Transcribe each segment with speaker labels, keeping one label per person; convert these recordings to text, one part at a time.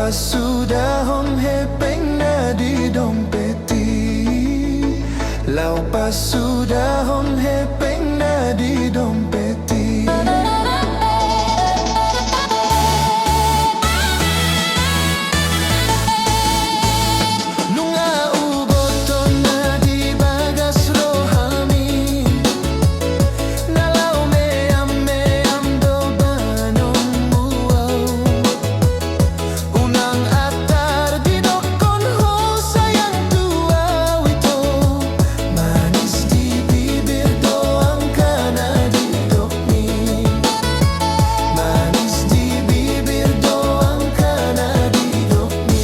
Speaker 1: pasudahon hepeng na di dompeti. Lau pasudahon hepeng na di dompeti. Nunga uboton na di bagas rohami. Nalau meam do banong muau. Unang atar di dokon ho sayang tuaw ito. Manis di bibir doang kana di dokni. Manis di bibir doang kana di dokni.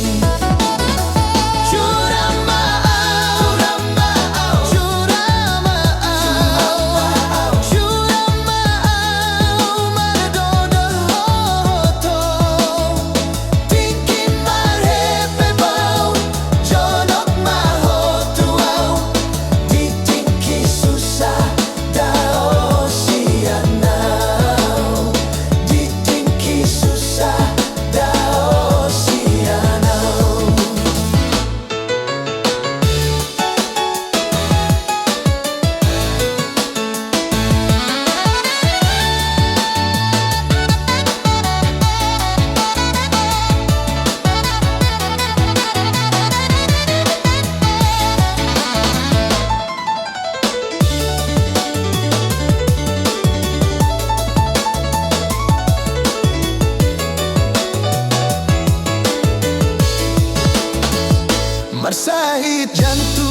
Speaker 1: Marsahit jantung